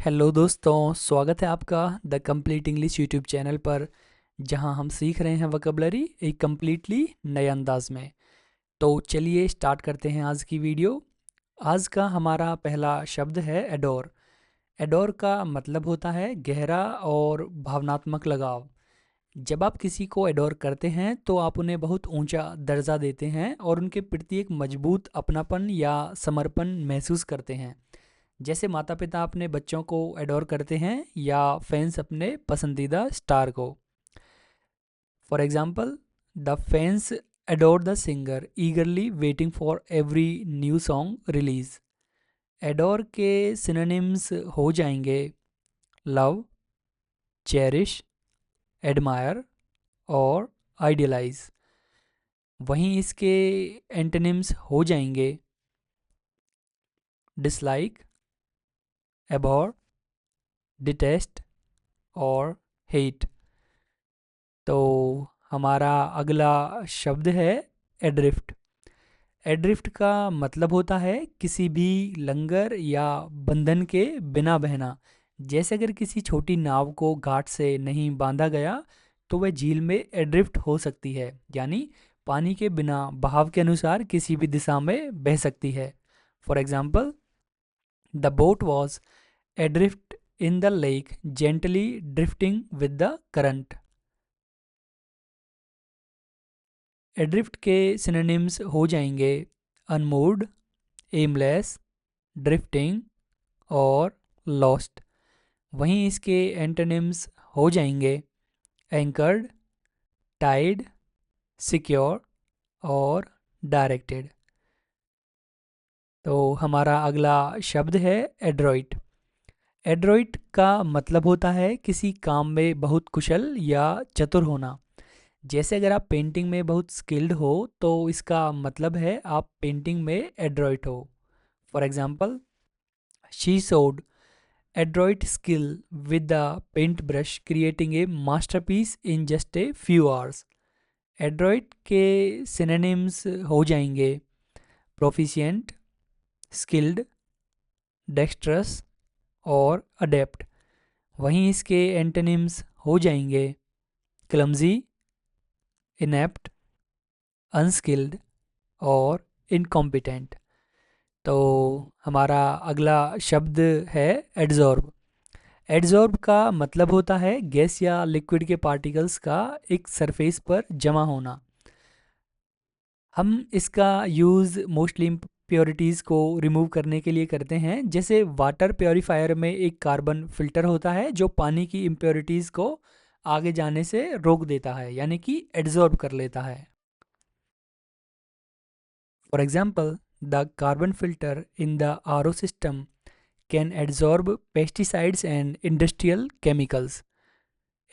Hello दोस्तों, स्वागत है आपका the complete English YouTube channel पर, जहां हम सीख रहे हैं वोकैबुलरी एक कम्प्लीटली नए अंदाज में। तो चलिए स्टार्ट करते हैं आज की वीडियो। आज का हमारा पहला शब्द है एडोर। एडोर का मतलब होता है गहरा और भावनात्मक लगाव। जब आप किसी को एडोर करते हैं तो आप उन्हें बहुत ऊंचा दर्जा देते हैं और उनके प्रति एक मजबूत अपनापन या समर्पण महसूस करते हैं। जैसे माता पिता अपने बच्चों को एडोर करते हैं या फैंस अपने पसंदीदा स्टार को। For example, the fans adore the singer ईगरली waiting for every new song release. Adore के सिनोनिम्स हो जाएंगे लव, चेरिश, एडमायर और आइडियलाइज। वहीं इसके एंटोनिम्स हो जाएंगे डिसलाइक, एबॉर, डिटेस्ट और हेट। तो हमारा अगला शब्द है एड्रिफ्ट। एड्रिफ्ट का मतलब होता है किसी भी लंगर या बंधन के बिना बहना। जैसे अगर किसी छोटी नाव को घाट से नहीं बांधा गया तो वह झील में एड्रिफ्ट हो सकती है, यानी पानी के बिना बहाव के अनुसार किसी भी दिशा में बह सकती है। For example, the boat was adrift in the lake, gently drifting with the current. Adrift के सिनोनिम्स हो जाएंगे अनमूव्ड, एमलेस, ड्रिफ्टिंग और लॉस्ट। वहीं इसके एंटोनिम्स हो जाएंगे एंकर्ड, टाइड, सिक्योर और डायरेक्टेड। तो हमारा अगला शब्द है एड्रॉइट। एड्रॉइट का मतलब होता है किसी काम में बहुत कुशल या चतुर होना। जैसे अगर आप पेंटिंग में बहुत स्किल्ड हो तो इसका मतलब है आप पेंटिंग में एड्रॉइट हो। For example, she showed adroit skill with the paint brush, creating a masterpiece in just a few hours. Adroit के सिनोनिम्स हो जाएंगे प्रोफिशिएंट, स्किल्ड, डेक्स्ट्रस और अडेप्ट। वहीं इसके एंटोनिम्स हो जाएंगे क्लमजी, इनेप्ट, अनस्किल्ड और इनकॉम्पिटेंट। तो हमारा अगला शब्द है एड्जॉर्ब। एड्जॉर्ब का मतलब होता है गैस या लिक्विड के पार्टिकल्स का एक सरफेस पर जमा होना। हम इसका यूज़ मोस्टली इम्प्योरिटीज़ को रिमूव करने के लिए करते हैं। जैसे वाटर प्योरीफायर में एक कार्बन फिल्टर होता है जो पानी की इम्प्योरिटीज़ को आगे जाने से रोक देता है, यानी कि एड्जॉर्ब कर लेता है। For example, the carbon filter in the R O system can adsorb pesticides and industrial chemicals.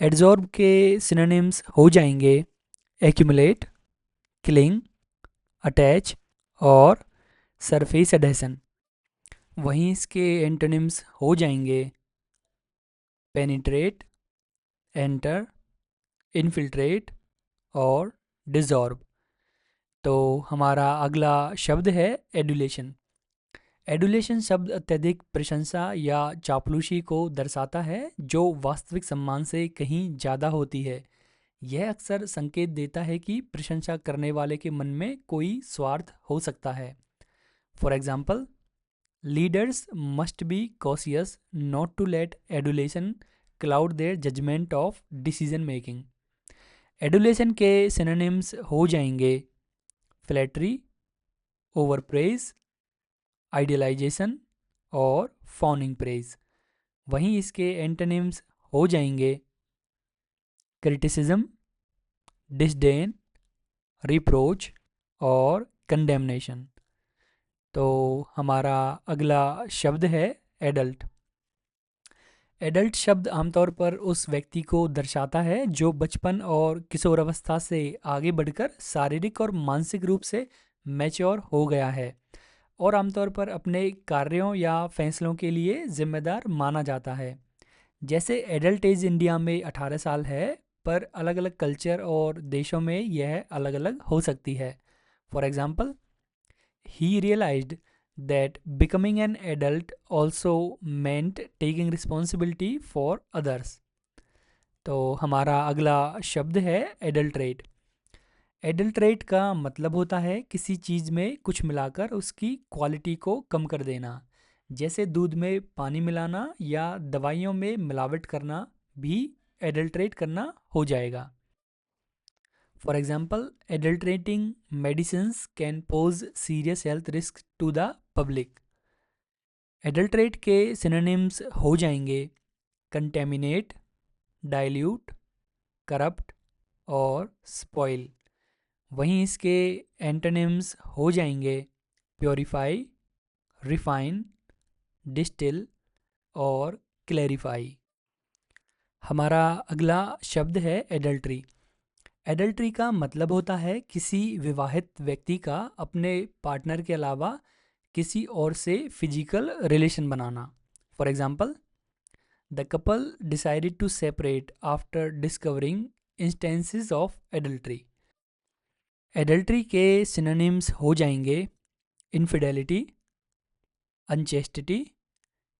Adsorb के सिनोनिम्स हो जाएंगे एक्यूमुलेट, क्लिंग, अटैच और सरफेस एडहेशन। वहीं इसके एंटोनिम्स हो जाएंगे पेनिट्रेट, एंटर, इनफिल्ट्रेट और डिजॉर्ब। तो हमारा अगला शब्द है एडुलेशन। एडुलेशन शब्द अत्यधिक प्रशंसा या चापलूसी को दर्शाता है जो वास्तविक सम्मान से कहीं ज़्यादा होती है। यह अक्सर संकेत देता है कि प्रशंसा करने वाले के मन में कोई स्वार्थ हो सकता है। For example, leaders must be cautious not to let adulation cloud their judgement of decision making. Adulation के सिनोनिम्स हो जाएंगे फ्लैटरी, ओवर प्रेज, आइडियलाइजेशन और फॉनिंग प्रेज। वहीं इसके एंटोनिम्स हो जाएंगे क्रिटिसिज्म, डिसडेन, रिप्रोच और कंडेमनेशन। तो हमारा अगला शब्द है एडल्ट। एडल्ट शब्द आमतौर पर उस व्यक्ति को दर्शाता है जो बचपन और किशोरावस्था से आगे बढ़कर शारीरिक और मानसिक रूप से मैच्योर हो गया है और आमतौर पर अपने कार्यों या फैसलों के लिए जिम्मेदार माना जाता है। जैसे एडल्ट एज इंडिया में 18 साल है, पर अलग अलग कल्चर और देशों में यह अलग अलग हो सकती है। For example, he realised that becoming an adult also meant taking responsibility for others. तो हमारा अगला शब्द है एडल्ट्रेट। एडल्ट्रेट का मतलब होता है किसी चीज़ में कुछ मिलाकर उसकी क्वालिटी को कम कर देना, जैसे दूध में पानी मिलाना या दवाइयों में मिलावट करना भी एडल्ट्रेट करना हो जाएगा। For example, adulterating medicines can pose serious health risk to the public. Adulterate के सिनोनिम्स हो जाएंगे कंटेमिनेट, डाइल्यूट, करप्ट और स्पॉइल। वहीं इसके एंटोनिम्स हो जाएंगे प्योरीफाई, रिफाइन, डिस्टिल और क्लैरिफाई। हमारा अगला शब्द है एडल्ट्री। एडल्ट्री का मतलब होता है किसी विवाहित व्यक्ति का अपने पार्टनर के अलावा किसी और से फिजिकल रिलेशन बनाना। For example, the couple decided to separate after discovering instances of adultery. Adultery के सिनोनिम्स हो जाएंगे इनफिडेलिटी, अनचेस्टिटी,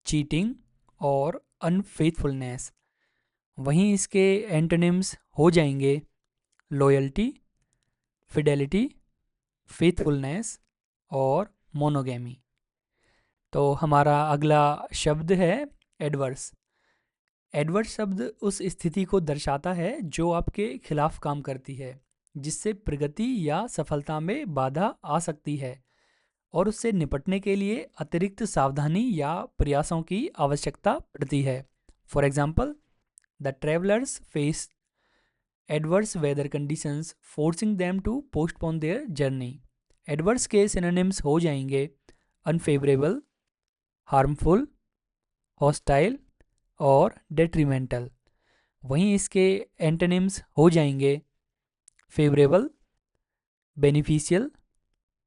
चीटिंग और अनफेथफुलनेस। वहीं इसके एंटोनिम्स हो जाएंगे लॉयल्टी, फिडेलिटी, फेथफुलनेस और मोनोगेमी। तो हमारा अगला शब्द है एडवर्स। एडवर्स शब्द उस स्थिति को दर्शाता है जो आपके खिलाफ काम करती है, जिससे प्रगति या सफलता में बाधा आ सकती है और उससे निपटने के लिए अतिरिक्त सावधानी या प्रयासों की आवश्यकता पड़ती है। For example, the travellers face adverse weather conditions forcing them to postpone their journey. Adverse के सिनोनिम्स हो जाएंगे अनफेवरेबल, हार्मफुल, हॉस्टाइल और डेट्रीमेंटल। वहीं इसके एंटोनिम्स हो जाएंगे फेवरेबल, बेनिफिशियल,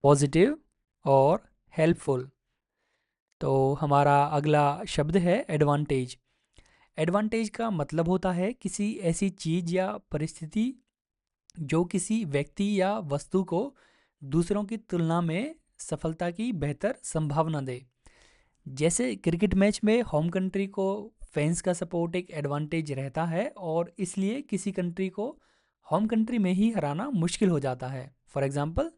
पॉजिटिव और हेल्पफुल। तो हमारा अगला शब्द है एडवांटेज। एडवांटेज का मतलब होता है किसी ऐसी चीज़ या परिस्थिति जो किसी व्यक्ति या वस्तु को दूसरों की तुलना में सफलता की बेहतर संभावना दे। जैसे क्रिकेट मैच में होम कंट्री को फैंस का सपोर्ट एक एडवांटेज रहता है और इसलिए किसी कंट्री को होम कंट्री में ही हराना मुश्किल हो जाता है। For example,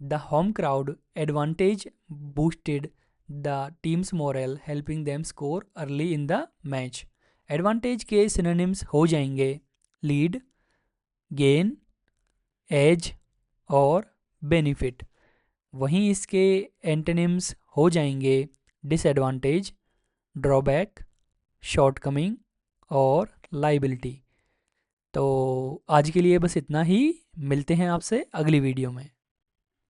the home crowd advantage boosted the teams moral helping them score early in the match. Advantage के सिनोनिम्स हो जाएंगे लीड, गेन, एज और बेनिफिट। वहीं इसके एंटोनिम्स हो जाएंगे डिसएडवांटेज, ड्रॉबैक, शॉर्टकमिंग और लाइबिलिटी। तो आज के लिए बस इतना ही। मिलते हैं आपसे अगली वीडियो में।